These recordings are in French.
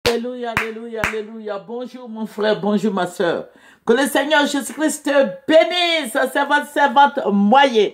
Alléluia, alléluia, alléluia. Bonjour mon frère, bonjour ma soeur. Que le Seigneur Jésus-Christ te bénisse, servante moyenne.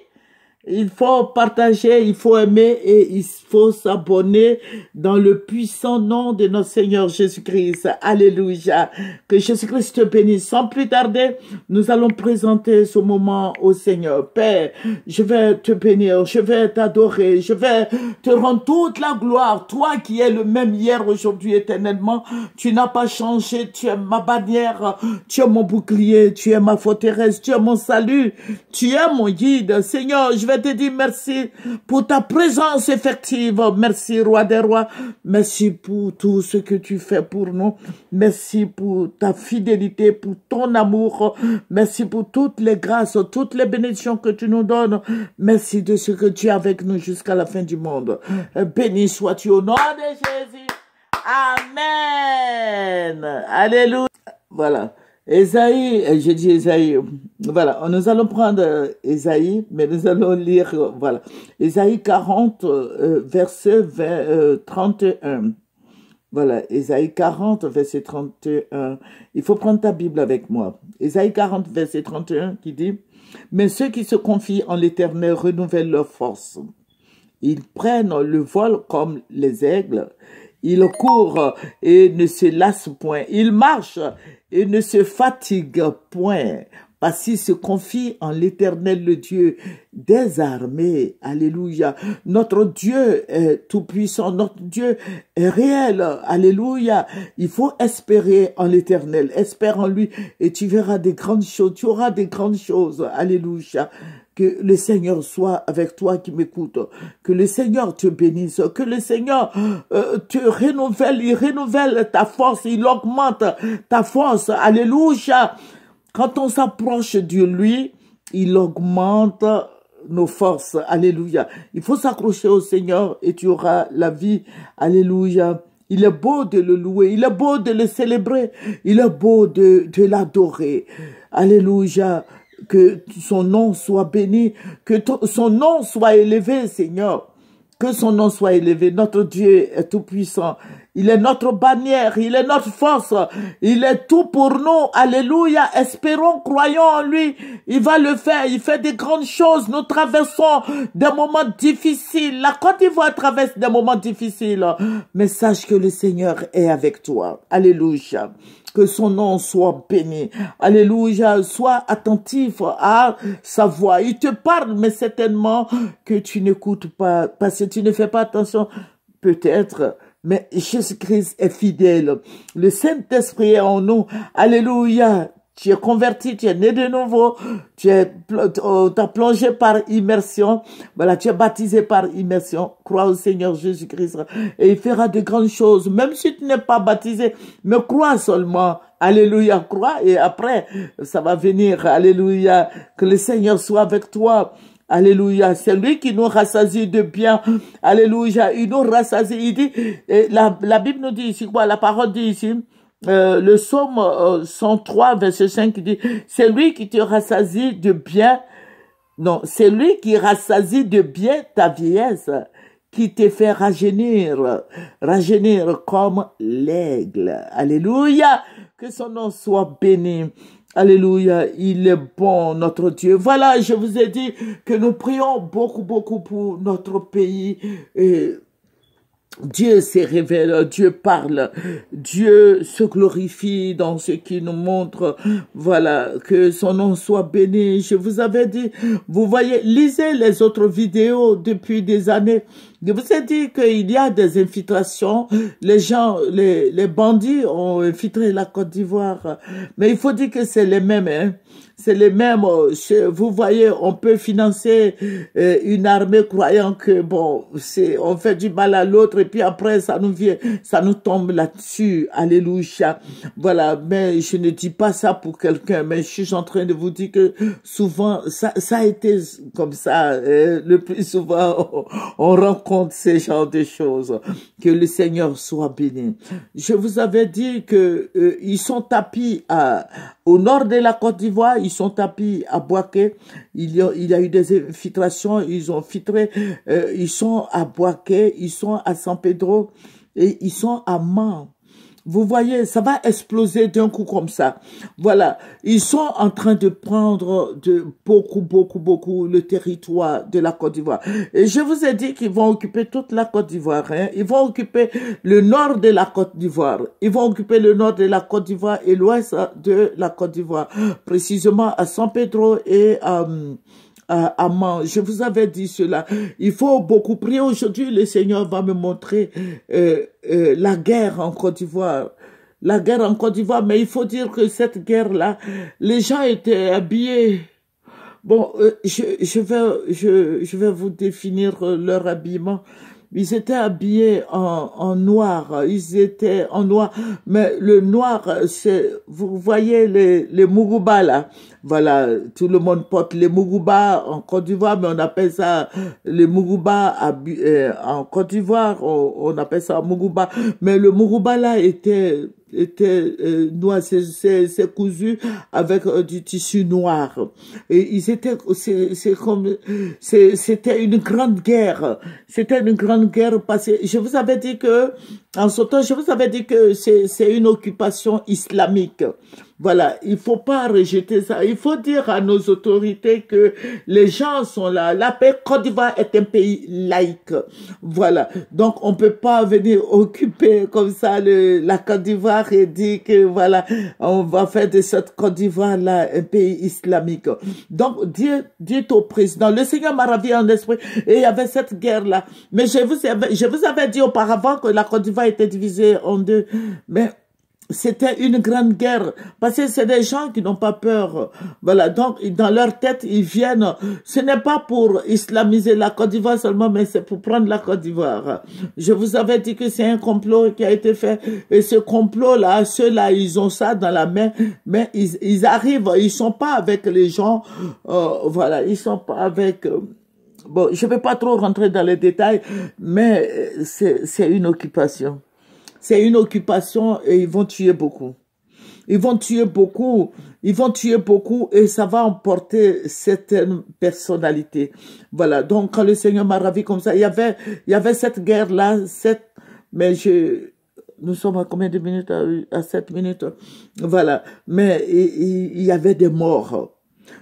Il faut partager, il faut aimer et il faut s'abonner dans le puissant nom de notre Seigneur Jésus-Christ. Alléluia. Que Jésus-Christ te bénisse. Sans plus tarder, nous allons présenter ce moment au Seigneur. Père, je vais te bénir, je vais t'adorer, je vais te rendre toute la gloire. Toi qui es le même hier, aujourd'hui, éternellement, tu n'as pas changé, tu es ma bannière, tu es mon bouclier, tu es ma forteresse, tu es mon salut, tu es mon guide. Seigneur, je vais te dire merci pour ta présence effective. Merci, roi des rois. Merci pour tout ce que tu fais pour nous. Merci pour ta fidélité, pour ton amour. Merci pour toutes les grâces, toutes les bénédictions que tu nous donnes. Merci de ce que tu es avec nous jusqu'à la fin du monde. Béni sois-tu au nom de Jésus. Amen. Alléluia. Voilà. Ésaïe, j'ai dit Ésaïe, voilà, nous allons prendre Ésaïe, mais nous allons lire, voilà, Ésaïe 40, verset 31. Voilà, Ésaïe 40, verset 31. Il faut prendre ta Bible avec moi. Ésaïe 40, verset 31 qui dit, « Mais ceux qui se confient en l'Éternel renouvellent leur force. Ils prennent le vol comme les aigles. Ils courent et ne se lassent point. Ils marchent et ne se fatiguent point. Parce qu'ils se confient en l'Éternel, le Dieu des armées. Alléluia. Notre Dieu est tout-puissant. Notre Dieu est réel. Alléluia. Il faut espérer en l'Éternel. Espère en lui et tu verras des grandes choses. Tu auras des grandes choses. Alléluia. Que le Seigneur soit avec toi qui m'écoute. Que le Seigneur te bénisse. Que le Seigneur te renouvelle. Il renouvelle ta force. Il augmente ta force. Alléluia. Quand on s'approche de lui, il augmente nos forces. Alléluia. Il faut s'accrocher au Seigneur et tu auras la vie. Alléluia. Il est beau de le louer. Il est beau de le célébrer. Il est beau de l'adorer. Alléluia. Que son nom soit béni, que son nom soit élevé, Seigneur. Que son nom soit élevé. Notre Dieu est tout puissant. Il est notre bannière, il est notre force. Il est tout pour nous. Alléluia. Espérons, croyons en lui. Il va le faire. Il fait des grandes choses. Nous traversons des moments difficiles. La Côte d'Ivoire traverse des moments difficiles. Mais sache que le Seigneur est avec toi. Alléluia. Que son nom soit béni. Alléluia. Sois attentif à sa voix. Il te parle, mais certainement que tu n'écoutes pas, parce que tu ne fais pas attention, peut-être. Mais Jésus-Christ est fidèle. Le Saint-Esprit est en nous. Alléluia. Tu es converti, tu es né de nouveau, tu as plongé par immersion, voilà, tu es baptisé par immersion, crois au Seigneur Jésus-Christ et il fera de grandes choses, même si tu n'es pas baptisé, mais crois seulement, alléluia, crois et après, ça va venir, alléluia, que le Seigneur soit avec toi. Alléluia, c'est lui qui nous rassasie de bien. Alléluia, il nous rassasie, il dit, la Bible nous dit ici quoi, la parole dit ici, le psaume 103, verset 5, dit, c'est lui qui te rassasie de bien, non, c'est lui qui rassasie de bien ta vieillesse, qui te fait rajeunir comme l'aigle. Alléluia, que son nom soit béni. Alléluia, il est bon, notre Dieu. Voilà, je vous ai dit que nous prions beaucoup, beaucoup pour notre pays. Dieu se révèle, Dieu parle, Dieu se glorifie dans ce qu'il nous montre. Voilà, que son nom soit béni. Je vous avais dit, vous voyez, lisez les autres vidéos depuis des années. Je vous ai dit qu'il y a des infiltrations. Les gens, les bandits ont infiltré la Côte d'Ivoire. Mais il faut dire que c'est les mêmes, hein. C'est les mêmes. Vous voyez, on peut financer une armée croyant que, bon, on fait du mal à l'autre et puis après, ça nous tombe là-dessus. Alléluia. Voilà. Mais je ne dis pas ça pour quelqu'un, mais je suis en train de vous dire que souvent, ça a été comme ça. Le plus souvent, on rencontre ces genres de choses. Que le Seigneur soit béni. Je vous avais dit que ils sont tapis au nord de la Côte d'Ivoire, ils sont tapis à Boaké. Il y a eu des infiltrations, ils ont filtré. Ils sont à Boaké, ils sont à San Pedro et ils sont à Man. Vous voyez, ça va exploser d'un coup comme ça. Voilà, ils sont en train de prendre beaucoup le territoire de la Côte d'Ivoire. Et je vous ai dit qu'ils vont occuper toute la Côte d'Ivoire. Hein. Ils vont occuper le nord de la Côte d'Ivoire. Ils vont occuper le nord de la Côte d'Ivoire et l'ouest de la Côte d'Ivoire, précisément à San Pedro et à Man. Je vous avais dit cela. Il faut beaucoup prier. Aujourd'hui, le Seigneur va me montrer la guerre en Côte d'Ivoire. La guerre en Côte d'Ivoire, mais il faut dire que cette guerre-là, les gens étaient habillés. Bon, je vais vous définir leur habillement. Ils étaient habillés en noir, ils étaient en noir, mais le noir, c'est, vous voyez les Muguba là, voilà, tout le monde porte les Muguba en Côte d'Ivoire, mais on appelle ça les Muguba en Côte d'Ivoire, on appelle ça Muguba, mais le Muguba là était noir, c'est cousu avec du tissu noir. Et ils étaient, c'était une grande guerre. C'était une grande guerre parce que je vous avais dit que, en ce temps, je vous avais dit que c'est une occupation islamique. Voilà, il faut pas rejeter ça. Il faut dire à nos autorités que les gens sont là. La paix, Côte d'Ivoire est un pays laïque. Voilà. Donc, on peut pas venir occuper comme ça la Côte d'Ivoire et dire que voilà, on va faire de cette Côte d'Ivoire-là un pays islamique. Donc, dites au président, le Seigneur m'a ravi en esprit et il y avait cette guerre-là. Mais je vous avais dit auparavant que la Côte d'Ivoire était divisée en deux. Mais c'était une grande guerre, parce que c'est des gens qui n'ont pas peur. Voilà, donc dans leur tête, ils viennent, ce n'est pas pour islamiser la Côte d'Ivoire seulement, mais c'est pour prendre la Côte d'Ivoire. Je vous avais dit que c'est un complot qui a été fait, et ce complot-là, ceux-là, ils ont ça dans la main, mais ils arrivent, ils sont pas avec les gens, voilà, ils sont pas avec... bon, je vais pas trop rentrer dans les détails, mais c'est une occupation. C'est une occupation et ils vont tuer beaucoup. Ils vont tuer beaucoup. Ils vont tuer beaucoup et ça va emporter certaines personnalités. Voilà. Donc, quand le Seigneur m'a ravi comme ça, il y avait cette guerre-là, mais nous sommes à combien de minutes? À 7 minutes. Voilà. Mais il y avait des morts.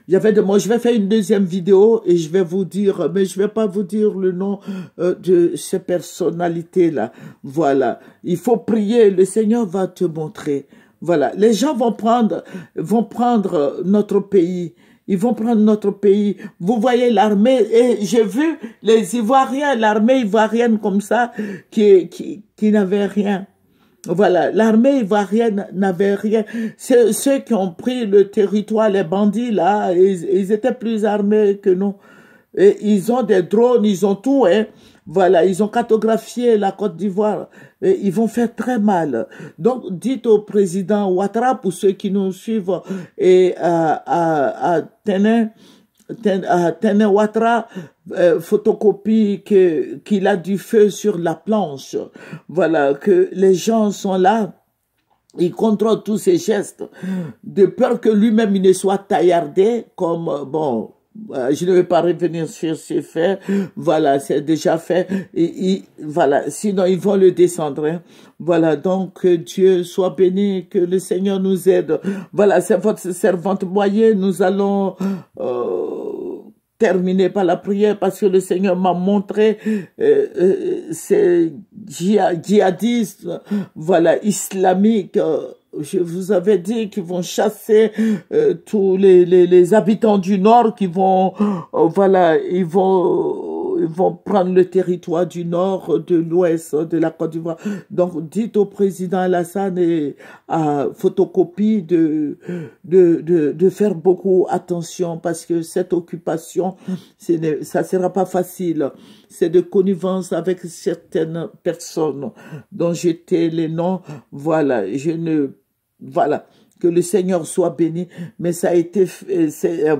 Il y avait de moi, je vais faire une deuxième vidéo et je vais vous dire, mais je vais pas vous dire le nom de ces personnalités-là. Voilà. Il faut prier, le Seigneur va te montrer. Voilà. Les gens vont prendre notre pays. Ils vont prendre notre pays. Vous voyez l'armée, et j'ai vu les Ivoiriens, l'armée ivoirienne comme ça, qui n'avait rien. Voilà, l'armée ivoirienne n'avait rien. Ceux qui ont pris le territoire, les bandits là, ils étaient plus armés que nous. Et ils ont des drones, ils ont tout, hein. Voilà, ils ont cartographié la Côte d'Ivoire. Ils vont faire très mal. Donc, dites au président Ouattara, pour ceux qui nous suivent, et à Tené Ouattara, photocopie qu'il a du feu sur la planche. Voilà, que les gens sont là. Il contrôle tous ses gestes, de peur que lui-même il ne soit taillardé comme, bon, je ne vais pas revenir sur ces faits, voilà, c'est déjà fait, voilà, sinon ils vont le descendre, hein. Voilà, donc que Dieu soit béni, que le Seigneur nous aide. Voilà, c'est votre servante moyenne, nous allons terminer par la prière parce que le Seigneur m'a montré ces djihadistes, voilà, islamiques. Je vous avais dit qu'ils vont chasser tous les habitants du Nord qui vont, voilà, ils vont prendre le territoire du Nord, de l'Ouest, de la Côte d'Ivoire. Donc, dites au président Alassane et à Photocopie de faire beaucoup attention parce que cette occupation, ça sera pas facile. C'est de connivence avec certaines personnes dont j'étais les noms. Voilà, voilà. que le Seigneur soit béni. Mais ça a été,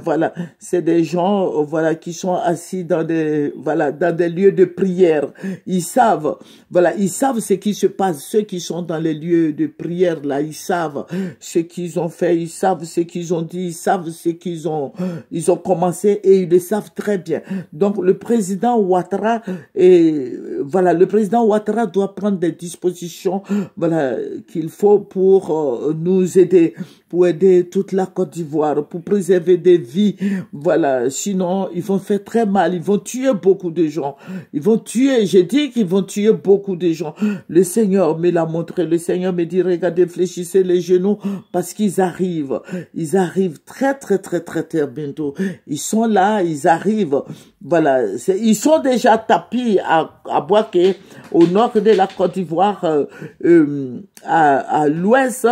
voilà, c'est des gens, voilà, qui sont assis dans des, voilà, dans des lieux de prière. Ils savent, voilà, ils savent ce qui se passe. Ceux qui sont dans les lieux de prière, là, ils savent ce qu'ils ont fait, ils savent ce qu'ils ont dit, ils savent ce qu'ils ont, ils ont commencé et ils le savent très bien. Donc, le président Ouattara, et voilà, le président Ouattara doit prendre des dispositions, voilà, qu'il faut pour nous aider, pour aider toute la Côte d'Ivoire, pour préserver des vies, voilà. Sinon, ils vont faire très mal, ils vont tuer beaucoup de gens, ils vont tuer, j'ai dit qu'ils vont tuer beaucoup de gens. Le Seigneur me l'a montré, le Seigneur me dit, regardez, fléchissez les genoux, parce qu'ils arrivent très, très, très, très, très bientôt. Ils sont là, ils arrivent, voilà, ils sont déjà tapis à Bouaké, au nord de la Côte d'Ivoire, à l'ouest,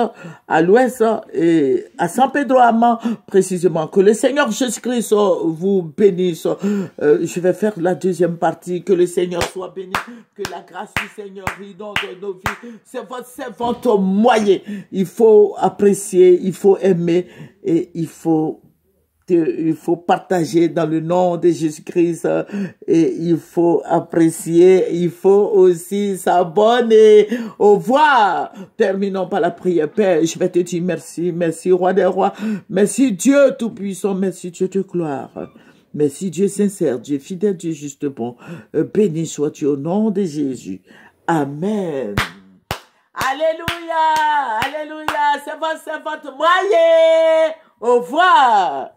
et à San Pedro Ama, précisément. Que le Seigneur Jésus-Christ vous bénisse. Je vais faire la deuxième partie. Que le Seigneur soit béni. Que la grâce du Seigneur inonde nos vies. C'est votre servante moyen. Il faut apprécier, il faut aimer et il faut partager dans le nom de Jésus-Christ et il faut apprécier, il faut aussi s'abonner. Au revoir. Terminons par la prière. Père, je vais te dire merci, merci roi des rois, merci Dieu tout-puissant, merci Dieu de gloire. Merci Dieu sincère, Dieu fidèle, Dieu juste bon. Béni sois-tu au nom de Jésus. Amen. Alléluia, alléluia, c'est votre moyen. Au revoir.